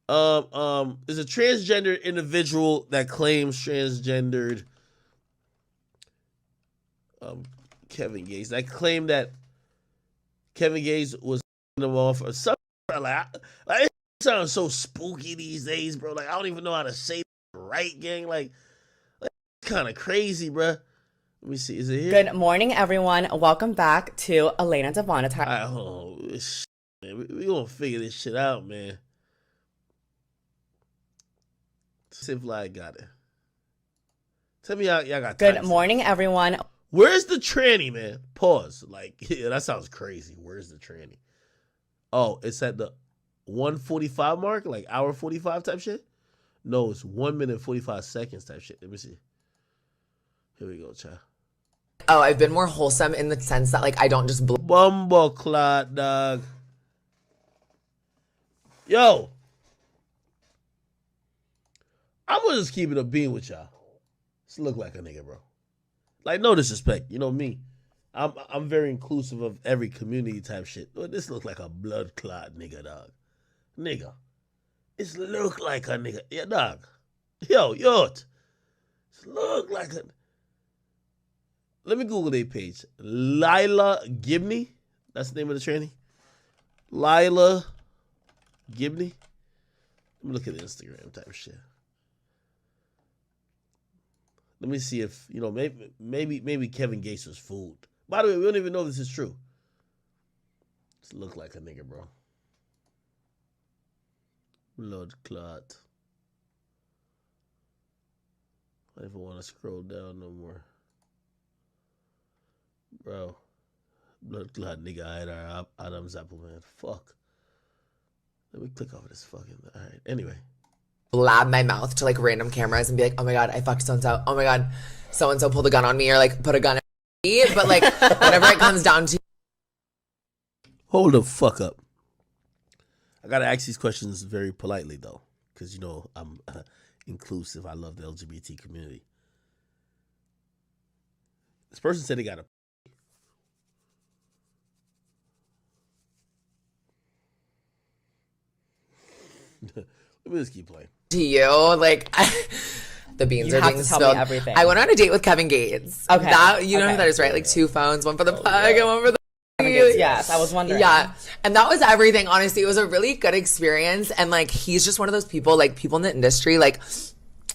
Is a transgender individual that claims transgendered Kevin Gates. That claimed that Kevin Gates was them off or something. Like it sounds so spooky these days, bro. Like I don't even know how to say right, gang. Like kind of crazy, bro. Let me see. Is it here? Good morning, everyone. Welcome back to Elena Devonatire. All right, hold on. Man. We gonna figure this shit out, man. See if I got it. Tell me y'all got time. Good morning, everyone. Where's the tranny, man? Pause. Like, yeah, that sounds crazy. Where's the tranny? Oh, it's at the 1:45 mark, like hour 45 type shit? No, it's 1 minute 45 seconds type shit. Let me see. Here we go, child. Oh, I've been more wholesome in the sense that, like, I don't just... Bumbleclot, dog. Yo. I'm gonna just keep it a bean with y'all. Just look like a nigga, bro. Like, no disrespect. You know me. I'm very inclusive of every community type shit. But this look like a blood clot nigga, dog. Nigga. This look like a nigga. Yeah, dog. Yo. This look like a... Let me Google their page. Lila Gibney. That's the name of the tranny. Lila Gibney. Let me look at the Instagram type shit. Let me see if, you know, maybe Kevin Gates was fooled. By the way, we don't even know if this is true. Just look like a nigga, bro. Blood clot. I don't even want to scroll down no more. Bro. Blood clot nigga Adam's apple, man. Fuck. Let me click off of this fucking... All right. Anyway. blab my mouth to like random cameras and be like, oh my God, I fucked so-and-so. Oh my God, so-and-so pulled a gun on me or like put a gun in me. But like whenever it comes down to... Hold the fuck up. I got to ask these questions very politely though. Because, you know, I'm inclusive. I love the LGBT community. This person said they got a... Let me just keep playing. To you, like... The beans are being spilled. Everything. I went on a date with Kevin Gates. Okay. That, you know who that is, right? Like 2 phones, one for the plug and one for the... Yes, I was wondering. Yeah. And that was everything, honestly. It was a really good experience. And like, he's just one of those people, like people in the industry, like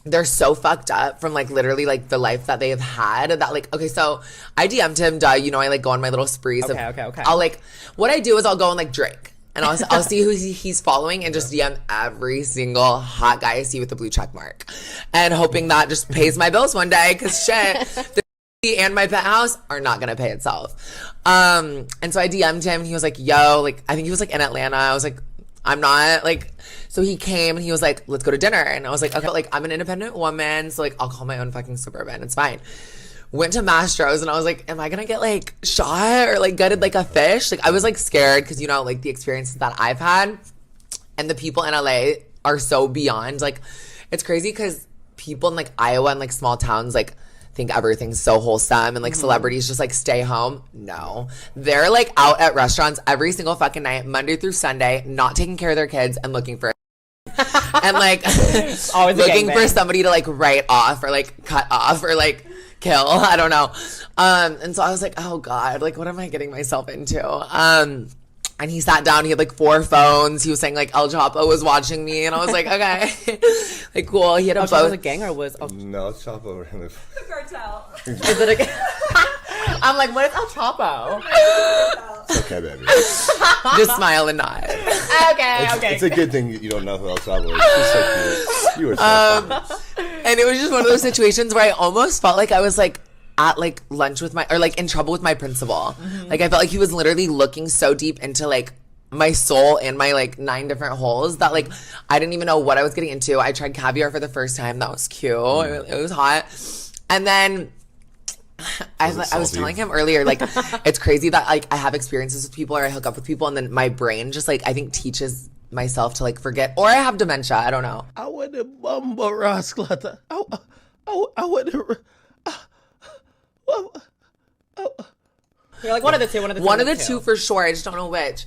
they're so fucked up from like literally like the life that they have had that like, okay, so I DM'd him, you know, I like go on my little sprees. Okay. I'll like, what I do is I'll go and like drink. And I'll see who he's following and just DM every single hot guy I see with a blue check mark. And hoping that just pays my bills one day. Cause shit, the and my penthouse are not gonna pay itself. And so I DM'd him and he was like, yo, like, I think he was like in Atlanta. I was like, I'm not like, so he came and he was like, let's go to dinner. And I was like, okay, like I'm an independent woman. So like, I'll call my own fucking Suburban. It's fine. Went to Mastro's and I was like, am I gonna get like shot or like gutted like a fish? Like I was like scared because, you know, like the experiences that I've had and the people in LA are so beyond. Like it's crazy because people in like Iowa and like small towns like think everything's so wholesome and like celebrities just like stay home. No, they're like out at restaurants every single fucking night, Monday through Sunday, not taking care of their kids and looking for and like Always looking for somebody to like write off or like cut off or like kill. I don't know. And so I was like, oh God, like what am I getting myself into? And he sat down, he had like 4 phones. He was saying like El Chapo was watching me and I was like, okay. Like cool. He had a El Chapo was a gang or was No, it's Chapo. The cartel. Is it a gang? I'm like, what is El Chapo? It's okay, baby. just smile and nod. Okay. It's a good thing you don't know who El Chapo is. She's so cute. You were so funny. And it was just one of those situations where I almost felt like I was like at like lunch with or like in trouble with my principal. Like I felt like he was literally looking so deep into like my soul and my like 9 different holes that like I didn't even know what I was getting into. I tried caviar for the first time. That was cute. It was hot. And then I was telling him earlier, like it's crazy that like I have experiences with people or I hook up with people and then my brain just like I think teaches myself to like forget, or I have dementia. I don't know. I went to Bumba Rasclata. I went to... You're like one of the two. One of the two for sure. I just don't know which.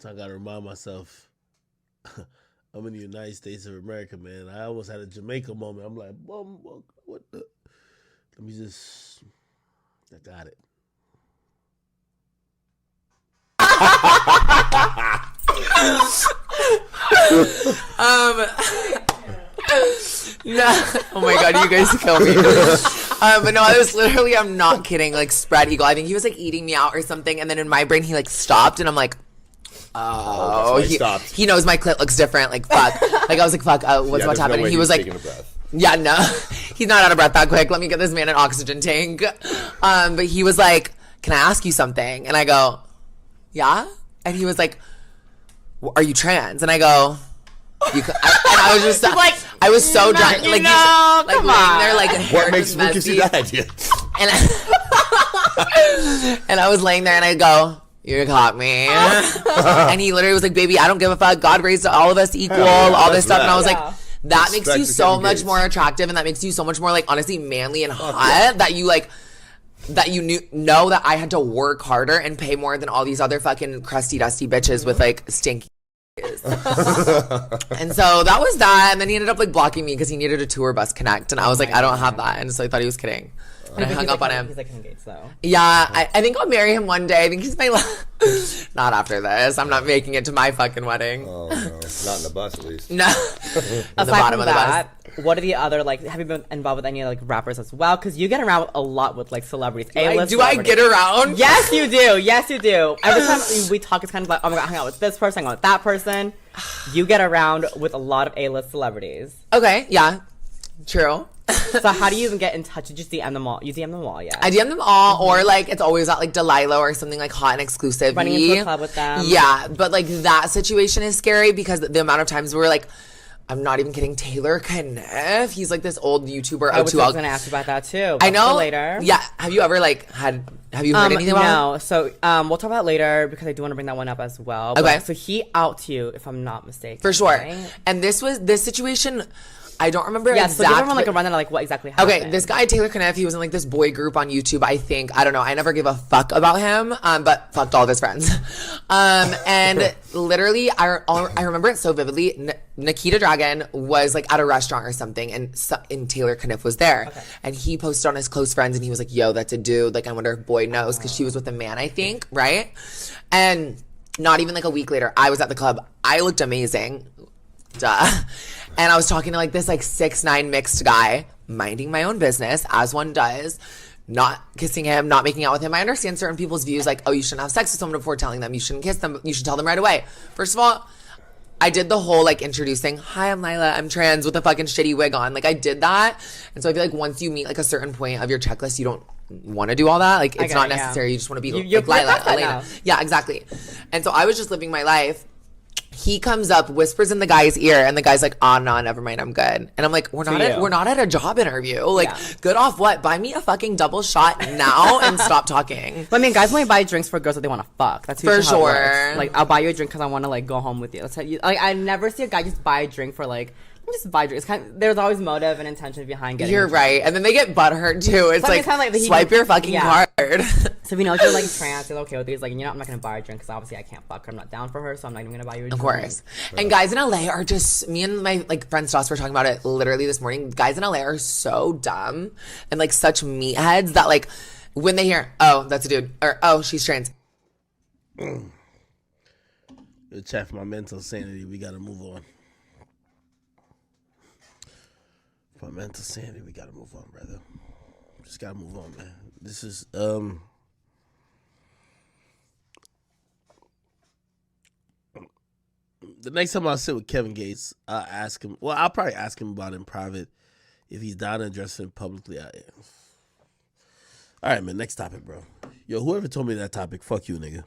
So I gotta remind myself, I'm in the United States of America, man. I almost had a Jamaica moment. I'm like, what the? Let me just. I got it. No. Oh my god, you guys kill me. But no, I was literally, I'm not kidding, like spread eagle. I think he was like eating me out or something, and then in my brain he like stopped, and I'm like, oh, he stopped. He knows my clit looks different. Like fuck. Like I was like, fuck. What's No happening? way He was like, taking a breath. yeah, no, he's not out of breath that quick. Let me get this man an oxygen tank. But he was like, can I ask you something? And I go, yeah. And he was like, are you trans? And I go, and I was just like, I was so drunk, like, come laying there, like, What gives you that idea? and and I was laying there, and I go, you caught me. And he literally was like, baby, I don't give a fuck. God raised all of us equal, all this stuff. And I was like, that makes you so much more attractive, and that makes you so much more, like, honestly manly and hot, that you, like, that you know that I had to work harder and pay more than all these other fucking crusty dusty bitches with, like, stinky and so that was that. And then he ended up like blocking me because he needed a tour bus connect, and I was like, I don't have that. And so I thought he was kidding, and I hung up on him. He's like engaged though. Yeah, I think I'll marry him one day. I think he's my not after this. I'm not making it to my fucking wedding. Oh no, not in the bus at least. No. Aside bottom from of the that, what are the other, like, have you been involved with any like rappers as well? Because you get around a lot with like celebrities. A-list Do I celebrities. get around? Yes, you do. Yes, you do. Every time we talk, it's kind of like, oh my god, I hang out with this person, I hang out with that person. You get around with a lot of A-list celebrities. Okay, yeah, true. So how do you even get in touch? You just DM them all. You DM them all, yeah. I DM them all, or like it's always at like Delilah or something like hot and exclusive. Running into a club with them. Yeah, but like that situation is scary because the amount of times we're like, I'm not even kidding, Taylor Kniff. He's like this old YouTuber. I was gonna ask you about that too. I know. Later. Yeah. Have you ever like have you heard anything about him? No. So we'll talk about it later because I do want to bring that one up as well. Okay. But, so he out you, if I'm not mistaken. For sure. Right? And this situation, I don't remember Yeah, exactly. so give everyone like a rundown of like what exactly happened. Okay, this guy Taylor Kniff, he was in like this boy group on YouTube. I think, I don't know. I never gave a fuck about him, but fucked all of his friends. And literally, I remember it so vividly. Nikita Dragon was like at a restaurant or something, and Taylor Kniff was there, and he posted on his close friends, and he was like, "Yo, that's a dude. Like, I wonder if boy knows," because she was with a man, I think, right? And not even like a week later, I was at the club. I looked amazing. Duh. And I was talking to like this like 6'9" mixed guy, minding my own business, as one does, not kissing him, not making out with him. I understand certain people's views, like, oh, you shouldn't have sex with someone before telling them, you shouldn't kiss them, you should tell them right away. First of all, I did the whole like introducing, hi, I'm Lila, I'm trans, with a fucking shitty wig on. Like, I did that. And so I feel like once you meet like a certain point of your checklist, you don't want to do all that. Like, it's not necessary. Yeah. You just want to be like Lila, Elena. Yeah, exactly. And so I was just living my life. He comes up, whispers in the guy's ear, and the guy's like, "Oh no, never mind, I'm good." And I'm like, "We're not at a job interview. Like, good off what? Buy me a fucking double shot now and stop talking." Well, I mean, guys only buy drinks for girls that they want to fuck. That's for sure. How it works. Like, I'll buy you a drink because I want to like go home with you. That's how you. Like, I never see a guy just buy a drink for like. Just buy drinks. There's always motive and intention behind getting. You're right, and then they get butthurt too. It's like swipe your fucking card. So if you know if you're like trans, you're okay with these. Like, you know, I'm not gonna buy a drink because obviously I can't fuck her. I'm not down for her, so I'm not even gonna buy you a drink. Of course. And guys in LA are just, me and my like friend Stoss were talking about it literally this morning. Guys in LA are so dumb and like such meatheads that like when they hear, oh, that's a dude, or oh, she's trans. Chat for my mental sanity. We gotta move on. For mental sanity, we gotta move on, brother. Just gotta move on, man. This is the next time I sit with Kevin Gates, I'll ask him. Well, I'll probably ask him about it in private if he's down to address it publicly. All right, man. Next topic, bro. Yo, whoever told me that topic, fuck you, nigga.